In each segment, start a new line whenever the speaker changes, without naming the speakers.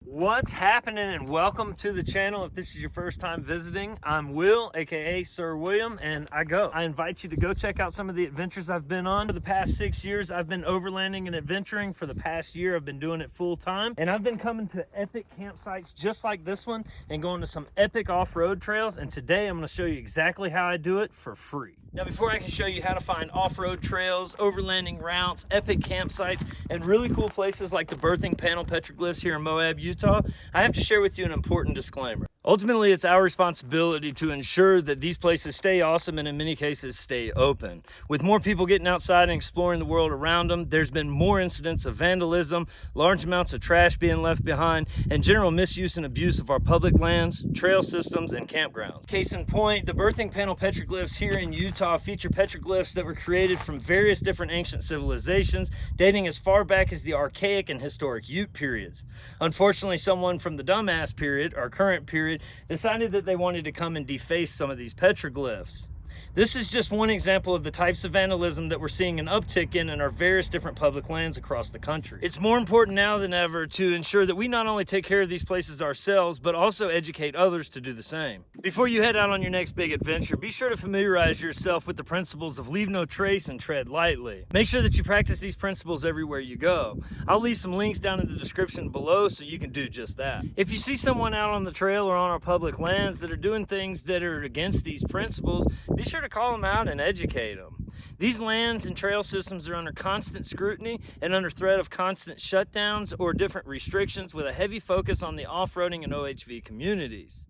What's happening, and welcome to the channel. If this is your first time visiting, I'm Will, aka Sir William, and I invite you to go check out some of the adventures I've been on. For the past 6 years, I've been overlanding and adventuring. For the past year, I've been doing it full time, and I've been coming to epic campsites just like this one and going to some epic off-road trails. And today I'm going to show you exactly how I do it for free. Now, before I can show you how to find off-road trails, overlanding routes, epic campsites, and really cool places like the birthing panel petroglyphs here in Moab, Utah, I have to share with you an important disclaimer. Ultimately, it's our responsibility to ensure that these places stay awesome and in many cases stay open. With more people getting outside and exploring the world around them, there's been more incidents of vandalism, large amounts of trash being left behind, and general misuse and abuse of our public lands, trail systems, and campgrounds. Case in point, the birthing panel petroglyphs here in Utah feature petroglyphs that were created from various different ancient civilizations, dating as far back as the archaic and historic Ute periods. Unfortunately, someone from the dumbass period, our current period, decided that they wanted to come and deface some of these petroglyphs. This is just one example of the types of vandalism that we're seeing an uptick in our various different public lands across the country. It's more important now than ever to ensure that we not only take care of these places ourselves, but also educate others to do the same. Before you head out on your next big adventure, be sure to familiarize yourself with the principles of leave no trace and tread lightly. Make sure that you practice these principles everywhere you go. I'll leave some links down in the description below so you can do just that. If you see someone out on the trail or on our public lands that are doing things that are against these principles, be sure to call them out and educate them. These lands and trail systems are under constant scrutiny and under threat of constant shutdowns or different restrictions, with a heavy focus on the off-roading and OHV communities.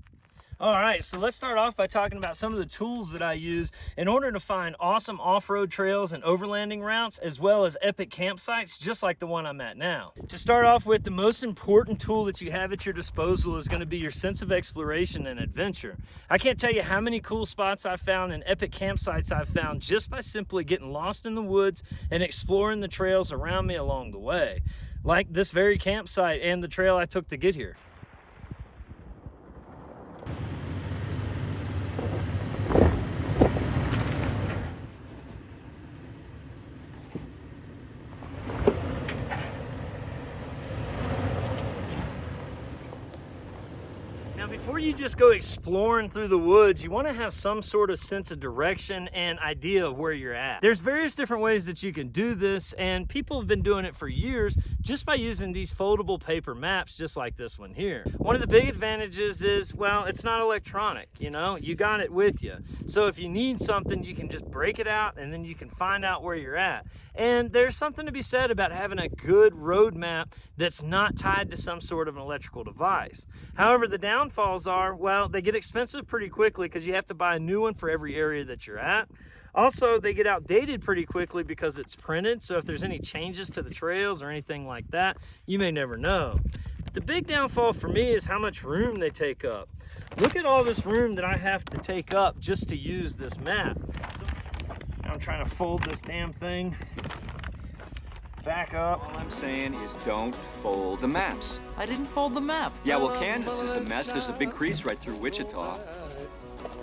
All right, so let's start off by talking about some of the tools that I use in order to find awesome off-road trails and overlanding routes, as well as epic campsites just like the one I'm at now. To start off with, the most important tool that you have at your disposal is going to be your sense of exploration and adventure. I can't tell you how many cool spots I've found and epic campsites I've found just by simply getting lost in the woods and exploring the trails around me along the way, like this very campsite and the trail I took to get here. Before you just go exploring through the woods, you want to have some sort of sense of direction and idea of where you're at. There's various different ways that you can do this, and people have been doing it for years just by using these foldable paper maps just like this one here. One of the big advantages is, well, it's not electronic, you know, you got it with you. So if you need something, you can just break it out and then you can find out where you're at. And there's something to be said about having a good road map that's not tied to some sort of an electrical device. However, the downfalls are, well, they get expensive pretty quickly because you have to buy a new one for every area that you're at. Also, they get outdated pretty quickly because it's printed, so if there's any changes to the trails or anything like that, you may never know. The big downfall for me is how much room they take up. Look at all this room that I have to take up just to use this map. So I'm trying to fold this damn thing back up.
All I'm saying is don't fold the maps.
I didn't fold the map.
Yeah, well, Kansas is a mess. There's a big crease right through Wichita.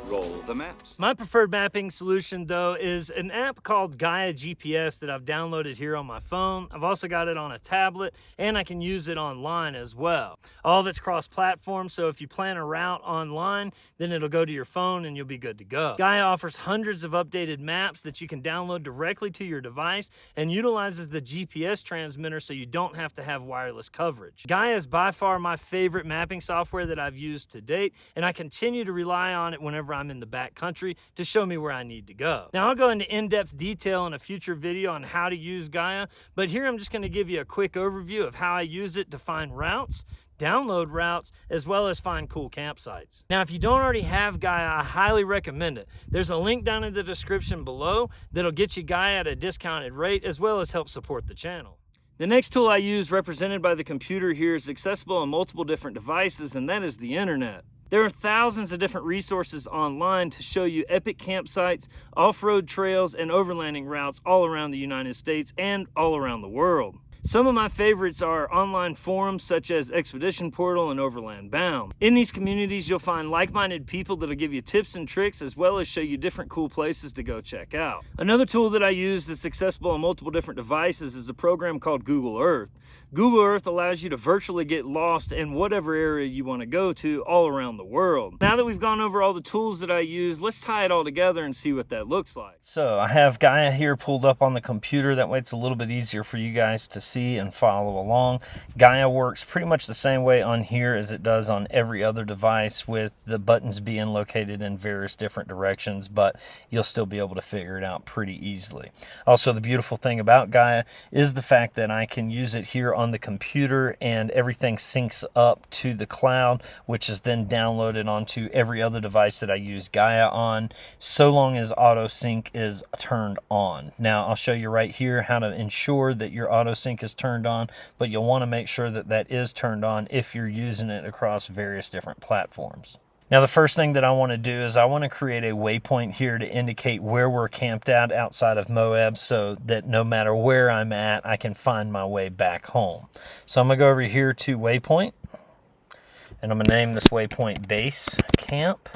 Roll the maps.
My preferred mapping solution, though, is an app called Gaia GPS that I've downloaded here on my phone. I've also got it on a tablet, and I can use it online as well. All of it's cross-platform, so if you plan a route online, then it'll go to your phone and you'll be good to go. Gaia offers hundreds of updated maps that you can download directly to your device and utilizes the GPS transmitter so you don't have to have wireless coverage. Gaia is by far my favorite mapping software that I've used to date, and I continue to rely on it whenever I'm in the back country to show me where I need to go. Now, I'll go into in-depth detail in a future video on how to use Gaia, but here I'm just going to give you a quick overview of how I use it to find routes, download routes, as well as find cool campsites. Now, if you don't already have Gaia, I highly recommend it. There's a link down in the description below that'll get you Gaia at a discounted rate, as well as help support the channel. The next tool I use, represented by the computer here, is accessible on multiple different devices, and that is the internet. There are thousands of different resources online to show you epic campsites, off-road trails, and overlanding routes all around the United States and all around the world. Some of my favorites are online forums such as Expedition Portal and Overland Bound. In these communities, you'll find like-minded people that'll give you tips and tricks as well as show you different cool places to go check out. Another tool that I use that's accessible on multiple different devices is a program called Google Earth. Google Earth allows you to virtually get lost in whatever area you want to go to all around the world. Now that we've gone over all the tools that I use, let's tie it all together and see what that looks like. So I have Gaia here pulled up on the computer. That way it's a little bit easier for you guys to see and follow along. Gaia works pretty much the same way on here as it does on every other device, with the buttons being located in various different directions, but you'll still be able to figure it out pretty easily. Also, the beautiful thing about Gaia is the fact that I can use it here on the computer and everything syncs up to the cloud, which is then downloaded onto every other device that I use Gaia on, so long as auto sync is turned on. Now I'll show you right here how to ensure that your auto sync is turned on, but you'll want to make sure that that is turned on if you're using it across various different platforms. Now, the first thing that I want to do is I want to create a waypoint here to indicate where we're camped at outside of Moab, so that no matter where I'm at, I can find my way back home. So I'm going to go over here to waypoint, and I'm going to name this waypoint base camp.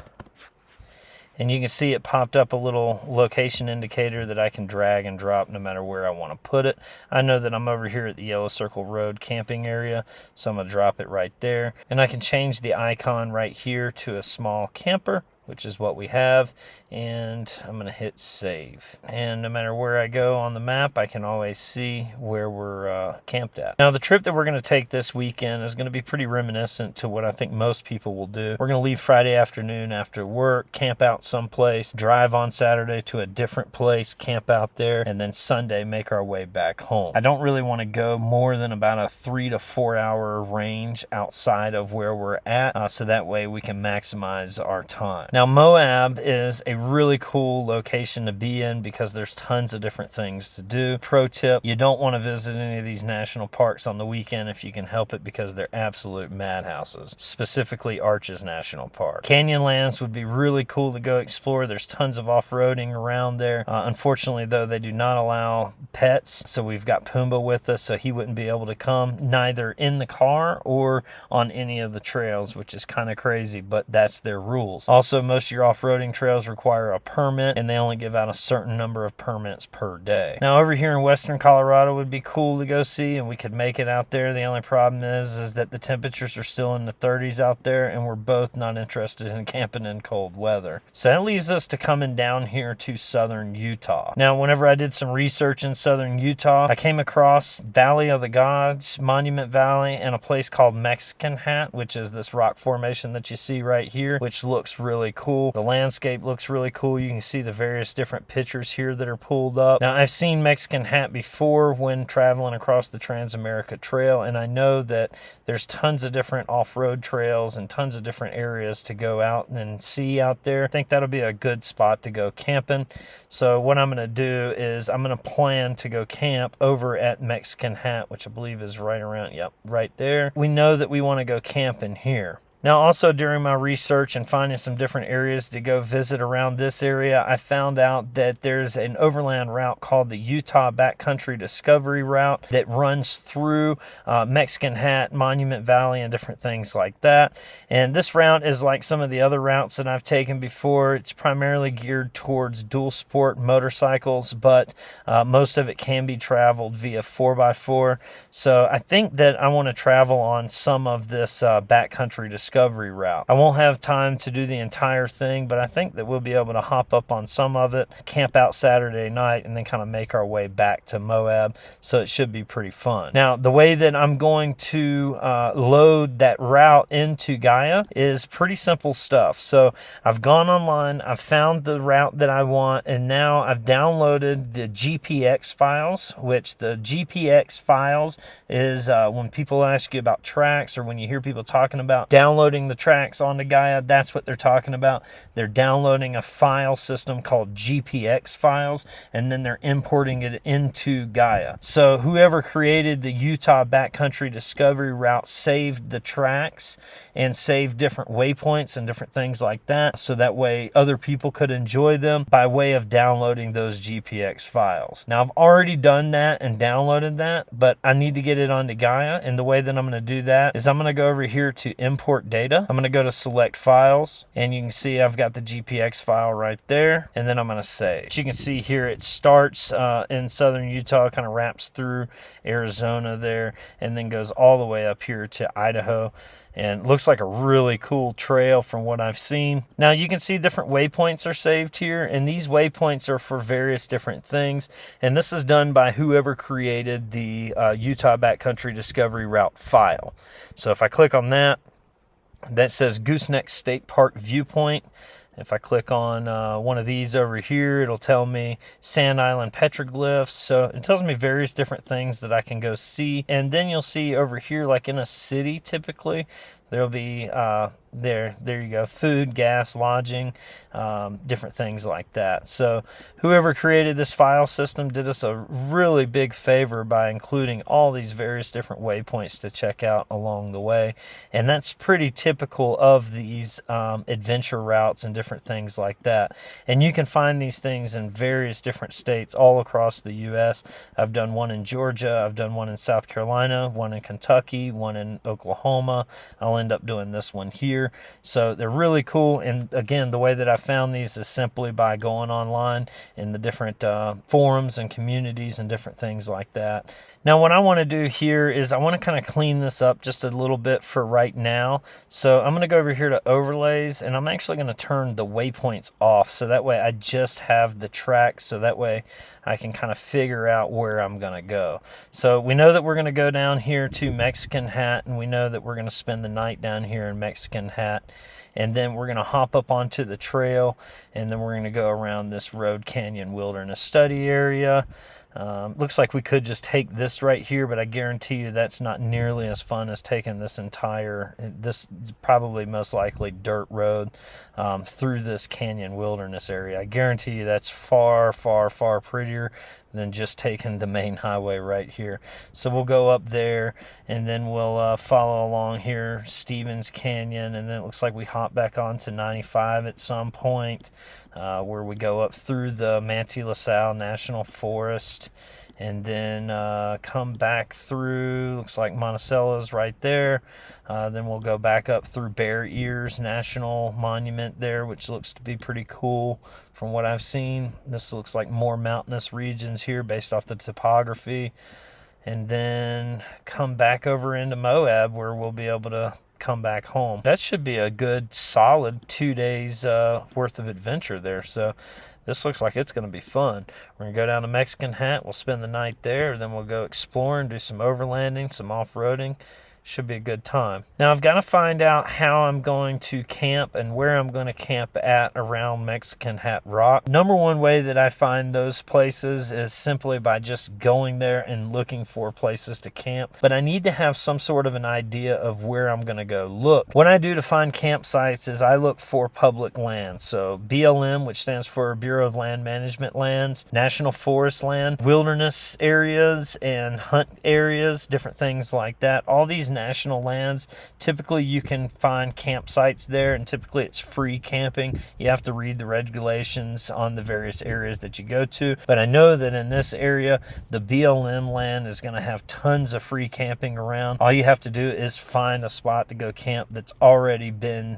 And you can see it popped up a little location indicator that I can drag and drop no matter where I want to put it. I know that I'm over here at the Yellow Circle Road camping area, so I'm going to drop it right there. And I can change the icon right here to a small camper, which is what we have, and I'm going to hit save. And no matter where I go on the map, I can always see where we're camped at. Now, the trip that we're going to take this weekend is going to be pretty reminiscent to what I think most people will do. We're going to leave Friday afternoon after work, camp out someplace, drive on Saturday to a different place, camp out there, and then Sunday make our way back home. I don't really want to go more than about a 3 to 4 hour range outside of where we're at, so that way we can maximize our time. Now, Moab is a really cool location to be in because there's tons of different things to do. Pro tip, you don't want to visit any of these national parks on the weekend if you can help it, because they're absolute madhouses, specifically Arches National Park. Canyonlands would be really cool to go explore. There's tons of off-roading around there. Unfortunately, though, they do not allow pets, so we've got Pumbaa with us, so he wouldn't be able to come, neither in the car or on any of the trails, which is kind of crazy, but that's their rules. Also, most of your off-roading trails require a permit, and they only give out a certain number of permits per day. Now, over here in western Colorado would be cool to go see, and we could make it out there. The only problem is that the temperatures are still in the 30s out there, and we're both not interested in camping in cold weather. So that leaves us to coming down here to southern Utah. Now, whenever I did some research in southern Utah, I came across Valley of the Gods, Monument Valley, and a place called Mexican Hat, which is this rock formation that you see right here, which looks really cool. The landscape looks really cool. You can see the various different pictures here that are pulled up. Now, I've seen Mexican Hat before when traveling across the Trans-America Trail, and I know that there's tons of different off-road trails and tons of different areas to go out and see out there. I think that'll be a good spot to go camping. So what I'm going to do is I'm going to plan to go camp over at Mexican Hat, which I believe is right around, yep, right there. We know that we want to go camping here. Now, also during my research and finding some different areas to go visit around this area, I found out that there's an overland route called the Utah Backcountry Discovery Route that runs through Mexican Hat, Monument Valley, and different things like that. And this route is like some of the other routes that I've taken before. It's primarily geared towards dual sport motorcycles, but most of it can be traveled via 4x4. So I think that I want to travel on some of this backcountry discovery route. I won't have time to do the entire thing, but I think that we'll be able to hop up on some of it, camp out Saturday night, and then kind of make our way back to Moab. So it should be pretty fun. Now, the way that I'm going to load that route into Gaia is pretty simple stuff. So I've gone online, I've found the route that I want, and now I've downloaded the GPX files, which the GPX files is when people ask you about tracks, or when you hear people talking about downloading downloading the tracks onto Gaia, that's what they're talking about. They're downloading a file system called GPX files, and then they're importing it into Gaia. So whoever created the Utah backcountry discovery route saved the tracks and saved different waypoints and different things like that, so that way other people could enjoy them by way of downloading those GPX files. Now, I've already done that and downloaded that, but I need to get it onto Gaia, and the way that I'm going to do that is I'm going to go over here to import data. I'm going to go to select files, and you can see I've got the GPX file right there, and then I'm going to save. As you can see here, it starts in southern Utah, kind of wraps through Arizona there, and then goes all the way up here to Idaho. And looks like a really cool trail from what I've seen. Now you can see different waypoints are saved here, and these waypoints are for various different things. And this is done by whoever created the Utah Backcountry Discovery Route file. So if I click on that, that says Gooseneck State Park Viewpoint. If I click on one of these over here, it'll tell me Sand Island petroglyphs. So it tells me various different things that I can go see. And then you'll see over here, like in a city typically, there'll be there you go, food, gas, lodging, different things like that. So whoever created this file system did us a really big favor by including all these various different waypoints to check out along the way. And that's pretty typical of these adventure routes and different things like that. And you can find these things in various different states all across the U.S. I've done one in Georgia, I've done one in South Carolina, one in Kentucky, one in Oklahoma. I'll end up doing this one here. So they're really cool. And again, the way that I found these is simply by going online in the different forums and communities and different things like that. Now what I want to do here is I want to kind of clean this up just a little bit for right now. So I'm going to go over here to overlays, and I'm actually going to turn the waypoints off, so that way I just have the tracks, so that way I can kind of figure out where I'm going to go. So we know that we're going to go down here to Mexican Hat, and we know that we're going to spend the night down here in Mexican Hat. And then we're going to hop up onto the trail, and then we're going to go around this Road Canyon Wilderness Study area. Looks like we could just take this right here, but I guarantee you that's not nearly as fun as taking this this is probably most likely dirt road through this canyon wilderness area. I guarantee you that's far, far, far prettier than just taking the main highway right here. So we'll go up there, and then we'll follow along here, Stevens Canyon, and then it looks like we hop back onto 95 at some point, where we go up through the Manti-La-Sal National Forest, and then come back through, looks like Monticello's right there. Then we'll go back up through Bear Ears National Monument there, which looks to be pretty cool from what I've seen. This looks like more mountainous regions here based off the topography. And then come back over into Moab, where we'll be able to come back home. That should be a good solid 2 days worth of adventure there. So this looks like it's going to be fun. We're going to go down to Mexican Hat. We'll spend the night there. Then we'll go exploring, do some overlanding, some off-roading. Should be a good time. Now I've got to find out how I'm going to camp and where I'm going to camp at around Mexican Hat Rock. Number one way that I find those places is simply by just going there and looking for places to camp. But I need to have some sort of an idea of where I'm going to go look. What I do to find campsites is I look for public land. So BLM, which stands for Bureau of Land Management lands, National Forest land, wilderness areas and hunt areas, different things like that. All these national lands, typically you can find campsites there, and typically it's free camping. You have to read the regulations on the various areas that you go to, but I know that in this area the BLM land is going to have tons of free camping around. All you have to do is find a spot to go camp that's already been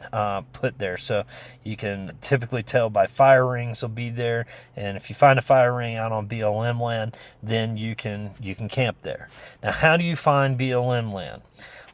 put there. So you can typically tell by fire rings will be there, and if you find a fire ring out on BLM land, then you can camp there. Now, how do you find BLM land?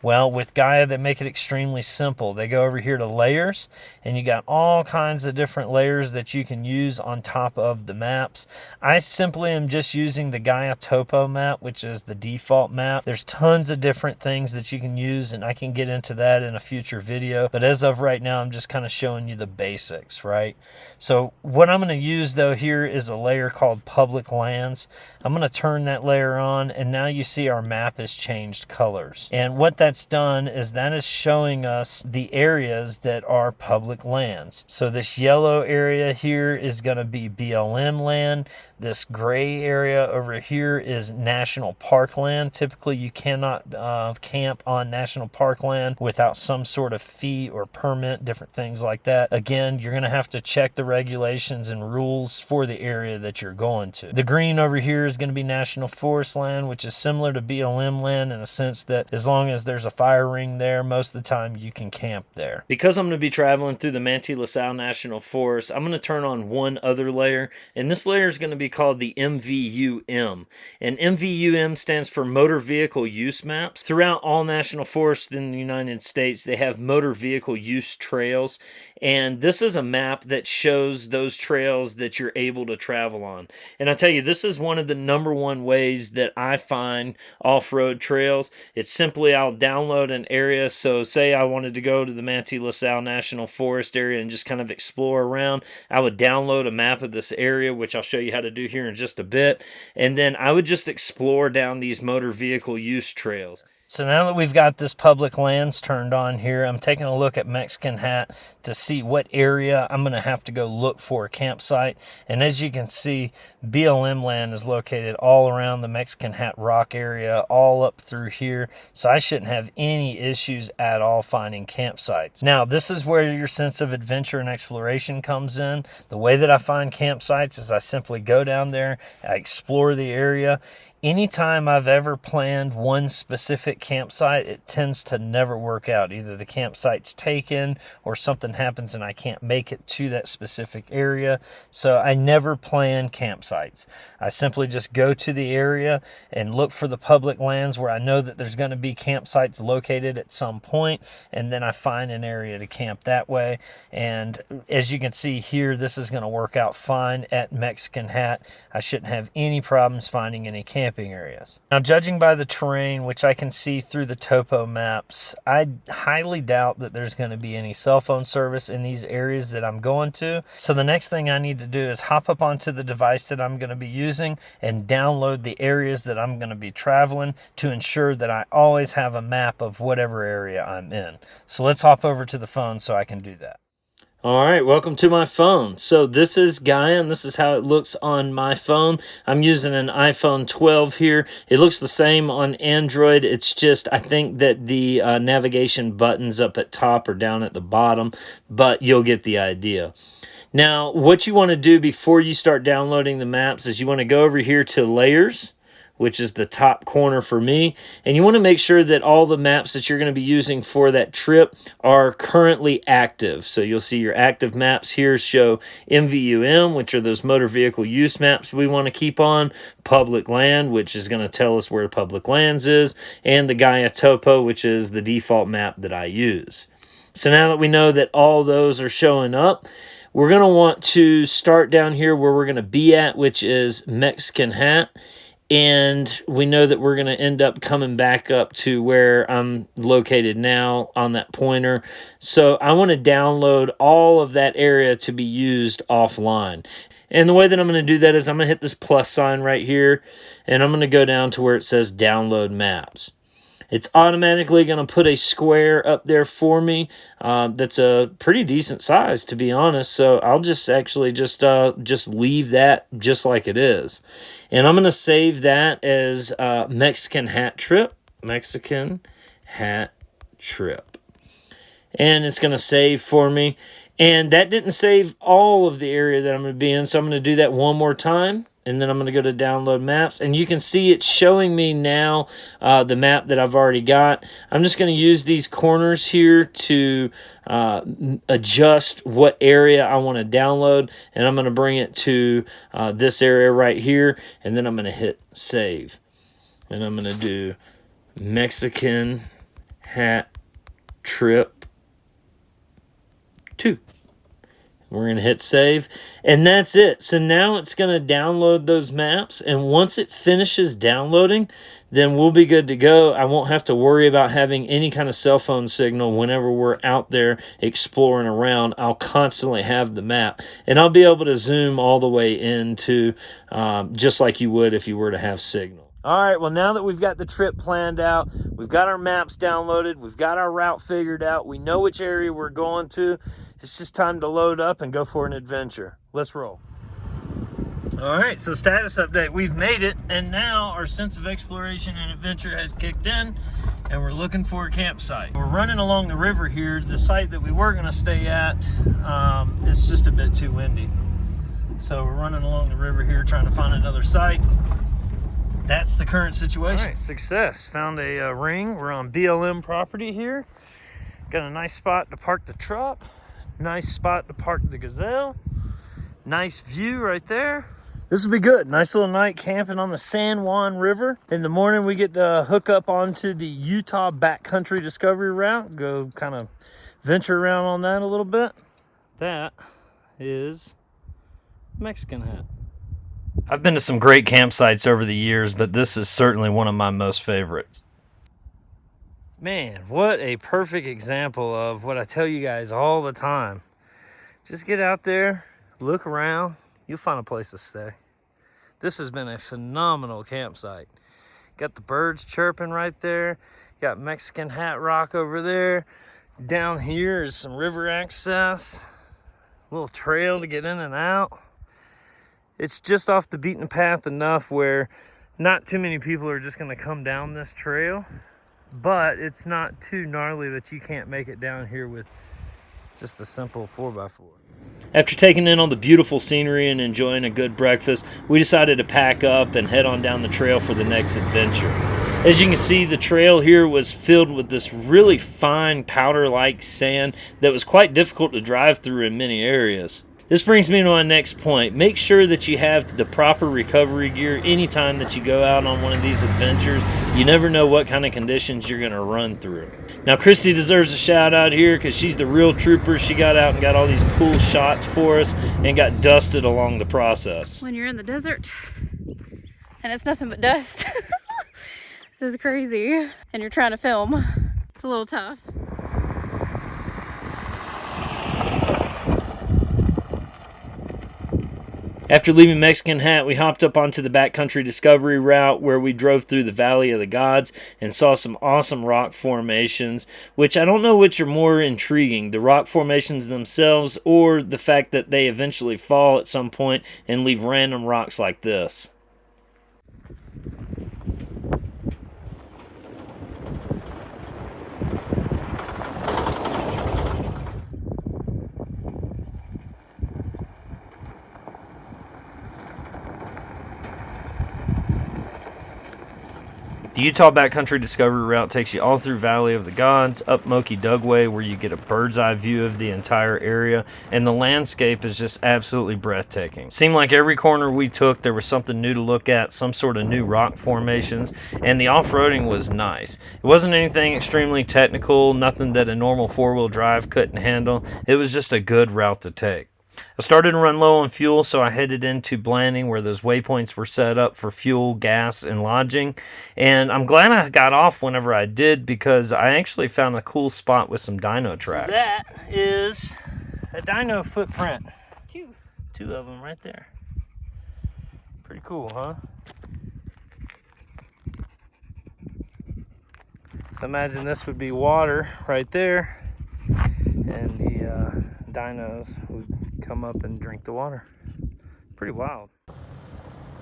Well, with Gaia, they make it extremely simple. They go over here to layers, and you got all kinds of different layers that you can use on top of the maps. I simply am just using the Gaia Topo map, which is the default map. There's tons of different things that you can use, and I can get into that in a future video. But as of right now, I'm just kind of showing you the basics, right? So what I'm going to use, though, here is a layer called Public Lands. I'm going to turn that layer on, and now you see our map has changed colors. And what that that's done is that is showing us the areas that are public lands. So this yellow area here is going to be BLM land. This gray area over here is national park land. Typically you cannot camp on national park land without some sort of fee or permit, different things like that. Again, you're going to have to check the regulations and rules for the area that you're going to. The green over here is going to be national forest land, which is similar to BLM land in a sense that as long as there's a fire ring there, most of the time you can camp there. Because I'm going to be traveling through the 𝐵𝐵 National Forest, I'm going to turn on one other layer, and this layer is going to be called the MVUM. And MVUM stands for Motor Vehicle Use Maps. Throughout all national forests in the United States, they have motor vehicle use trails, and this is a map that shows those trails that you're able to travel on. And I tell you, this is one of the #1 ways that I find off-road trails. It's simply I'll download an area. So say I wanted to go to the 𝐵𝐵 National Forest area and just kind of explore around. I would download a map of this area, which I'll show you how to do here in just a bit. And then I would just explore down these motor vehicle use trails. So now that we've got this public lands turned on here, I'm taking a look at 𝐼𝐶 to see what area I'm going to have to go look for a campsite. And as you can see, BLM land is located all around the 𝐼𝐶 rock area, all up through here. So I shouldn't have any issues at all finding campsites. Now, this is where your sense of adventure and exploration comes in. The way that I find campsites is I simply go down there, I explore the area. Anytime I've ever planned one specific campsite, it tends to never work out. Either the campsite's taken or something happens and I can't make it to that specific area. So I never plan campsites. I simply just go to the area and look for the public lands where I know that there's going to be campsites located at some point, and then I find an area to camp that way. And as you can see here, this is going to work out fine at 𝐼𝐶. I shouldn't have any problems finding any camping areas. Now, judging by the terrain, which I can see through the topo maps, I highly doubt that there's going to be any cell phone service in these areas that I'm going to. So the next thing I need to do is hop up onto the device that I'm going to be using and download the areas that I'm going to be traveling to ensure that I always have a map of whatever area I'm in. So let's hop over to the phone so I can do that. All right, welcome to my phone. So this is Gaia, and this is how it looks on my phone. I'm using an iPhone 12 here. It looks the same on Android. It's just, I think that the navigation buttons up at top or down at the bottom, but you'll get the idea. Now, what you want to do before you start downloading the maps is you want to go over here to Layers, which is the top corner for me. And you want to make sure that all the maps that you're going to be using for that trip are currently active. So you'll see your active maps here show MVUM, which are those motor vehicle use maps we want to keep on, public land, which is going to tell us where public lands is, and the Gaia Topo, which is the default map that I use. So now that we know that all those are showing up, we're going to want to start down here where we're going to be at, which is 𝐼𝐶. And we know that we're going to end up coming back up to where I'm located now on that pointer. So I want to download all of that area to be used offline. And the way that I'm going to do that is I'm going to hit this plus sign right here, and I'm going to go down to where it says download maps. It's automatically going to put a square up there for me that's a pretty decent size, to be honest. So I'll just actually just leave that just like it is. And I'm going to save that as Mexican hat trip. Mexican hat trip. And it's going to save for me. And that didn't save all of the area that I'm going to be in, so I'm going to do that one more time. And then I'm going to go to download maps, and you can see it's showing me now the map that I've already got. I'm just going to use these corners here to adjust what area I want to download, and I'm going to bring it to this area right here, and then I'm going to hit save. And I'm going to do Mexican hat trip 2. We're going to hit save, and that's it. So now it's going to download those maps, and once it finishes downloading, then we'll be good to go. I won't have to worry about having any kind of cell phone signal whenever we're out there exploring around. I'll constantly have the map, and I'll be able to zoom all the way into just like you would if you were to have signal. All right, well, now that we've got the trip planned out, we've got our maps downloaded, we've got our route figured out, we know which area we're going to, it's just time to load up and go for an adventure. Let's roll. All right, so status update, we've made it, and now our sense of exploration and adventure has kicked in, and we're looking for a campsite. We're running along the river here. The site that we were gonna stay at is just a bit too windy. So we're running along the river here trying to find another site. That's the current situation. All right, success. Found a ring. We're on BLM property here. Got a nice spot to park the truck. Nice spot to park the Gazelle. Nice view right there. This will be good. Nice little night camping on the San Juan River. In the morning, we get to hook up onto the Utah backcountry discovery route. Go kind of venture around on that a little bit. That is Mexican hat. I've been to some great campsites over the years, but this is certainly one of my most favorites. Man, what a perfect example of what I tell you guys all the time. Just get out there, look around, you'll find a place to stay. This has been a phenomenal campsite. Got the birds chirping right there. Got Mexican Hat Rock over there. Down here is some river access. A little trail to get in and out. It's just off the beaten path enough where not too many people are just gonna come down this trail, but it's not too gnarly that you can't make it down here with just a simple 4x4. After taking in all the beautiful scenery and enjoying a good breakfast, we decided to pack up and head on down the trail for the next adventure. As you can see, the trail here was filled with this really fine powder-like sand that was quite difficult to drive through in many areas. This brings me to my next point. Make sure that you have the proper recovery gear anytime that you go out on one of these adventures. You never know what kind of conditions you're going to run through. Now, Christy deserves a shout out here because she's the real trooper. She got out and got all these cool shots for us and got dusted along the process.
When you're in the desert and it's nothing but dust, this is crazy, and you're trying to film, it's a little tough.
After leaving Mexican Hat, we hopped up onto the backcountry discovery route where we drove through the Valley of the Gods and saw some awesome rock formations, which I don't know which are more intriguing, the rock formations themselves or the fact that they eventually fall at some point and leave random rocks like this. The Utah Backcountry Discovery Route takes you all through Valley of the Gods, up 𝗏𝐿𝐿𝐴 𝐷𝐿𝐴 where you get a bird's eye view of the entire area, and the landscape is just absolutely breathtaking. Seemed like every corner we took there was something new to look at, some sort of new rock formations, and the off-roading was nice. It wasn't anything extremely technical, nothing that a normal four-wheel drive couldn't handle. It was just a good route to take. I started to run low on fuel, so I headed into Blanding where those waypoints were set up for fuel, gas, and lodging. And I'm glad I got off whenever I did because I actually found a cool spot with some dino tracks. So that is a dino footprint. Two of them right there. Pretty cool, huh? So imagine this would be water right there, and the dinos would come up and drink the water. Pretty wild.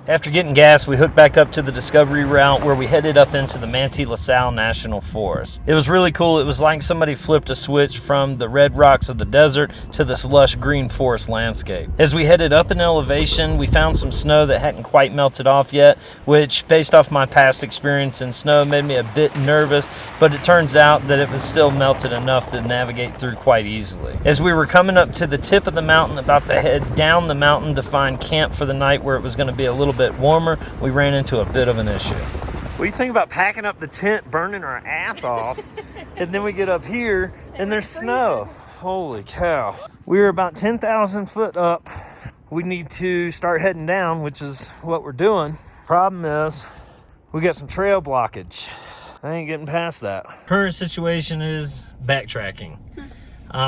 After getting gas, we hooked back up to the Discovery Route where we headed up into the Manti-La-Sal National Forest. It was really cool. It was like somebody flipped a switch from the red rocks of the desert to this lush green forest landscape. As we headed up in elevation, we found some snow that hadn't quite melted off yet, which, based off my past experience in snow, made me a bit nervous, but it turns out that it was still melted enough to navigate through quite easily. As we were coming up to the tip of the mountain, about to head down the mountain to find camp for the night where it was going to be a little bit warmer, we ran into a bit of an issue. What do you think about packing up the tent, burning our ass off, and then we get up here and there's snow? Holy cow. We're about 10,000 foot up. We need to start heading down, which is what we're doing. Problem is, we got some trail blockage. I ain't getting past that. Current situation is backtracking.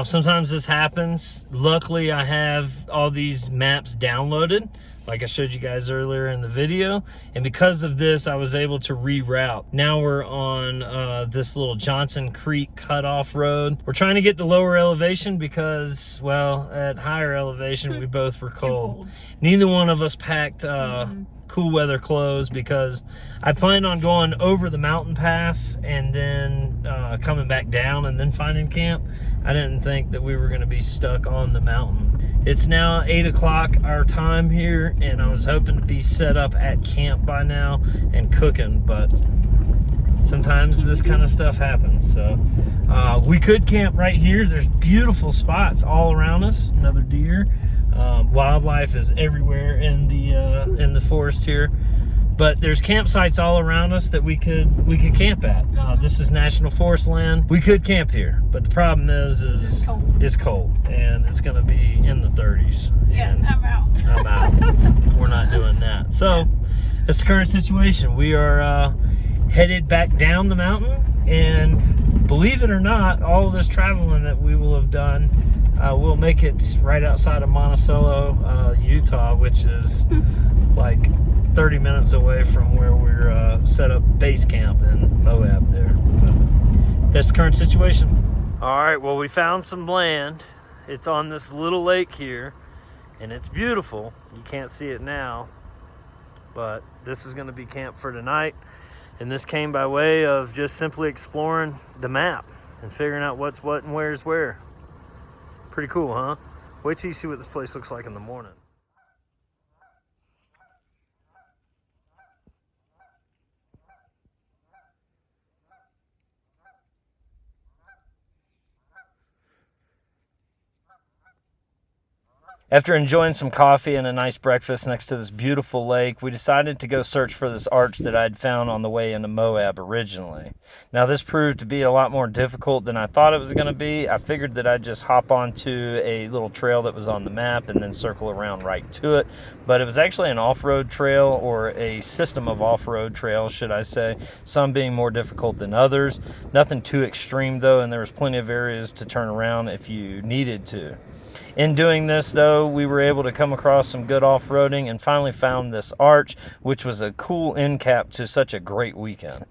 Sometimes this happens. Luckily, I have all these maps downloaded. like I showed you guys earlier in the video. And because of this, I was able to reroute. Now we're on this little Johnson Creek cutoff road. We're trying to get to lower elevation because, well, at higher elevation, we both were cold. Neither one of us packed cool weather clothes because I planned on going over the mountain pass and then coming back down and then finding camp. I didn't think that we were going to be stuck on the mountain. It's now 8 o'clock our time here, and I was hoping to be set up at camp by now and cooking, but sometimes this kind of stuff happens. So we could camp right here. There's beautiful spots all around us. Another deer. Wildlife is everywhere in the forest here, but there's campsites all around us that we could camp at. This is national forest land. We could camp here, but the problem is it's cold and it's going to be in the 30s.
Yeah, I'm out.
I'm out. We're not doing that. So that's the current situation. We are headed back down the mountain, and believe it or not, all of this traveling that we will have done, we'll make it right outside of Monticello, Utah, which is like 30 minutes away from where we're set up base camp in Moab there. But that's the current situation. All right, well, we found some land. It's on this little lake here, and it's beautiful. You can't see it now, but this is going to be camp for tonight. And this came by way of just simply exploring the map and figuring out what's what and where's where. Pretty cool, huh? Wait till you see what this place looks like in the morning. After enjoying some coffee and a nice breakfast next to this beautiful lake, we decided to go search for this arch that I'd found on the way into Moab originally. Now, this proved to be a lot more difficult than I thought it was going to be. I figured that I'd just hop onto a little trail that was on the map and then circle around right to it. But it was actually an off-road trail, or a system of off-road trails, should I say, some being more difficult than others. Nothing too extreme, though, and there was plenty of areas to turn around if you needed to. In doing this, though, we were able to come across some good off-roading and finally found this arch, which was a cool end cap to such a great weekend.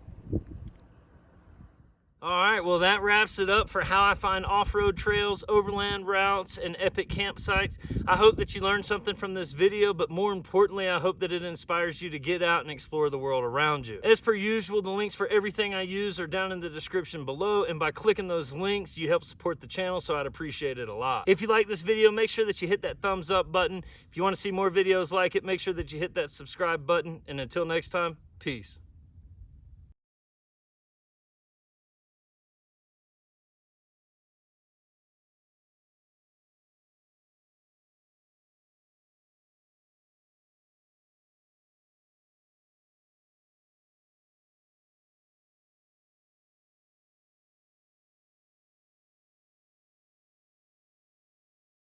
All right, well, that wraps it up for how I find off-road trails, overland routes, and epic campsites. I hope that you learned something from this video, but more importantly, I hope that it inspires you to get out and explore the world around you. As per usual, the links for everything I use are down in the description below, and by clicking those links, you help support the channel, so I'd appreciate it a lot. If you like this video, make sure that you hit that thumbs up button. If you want to see more videos like it, make sure that you hit that subscribe button, and until next time, peace.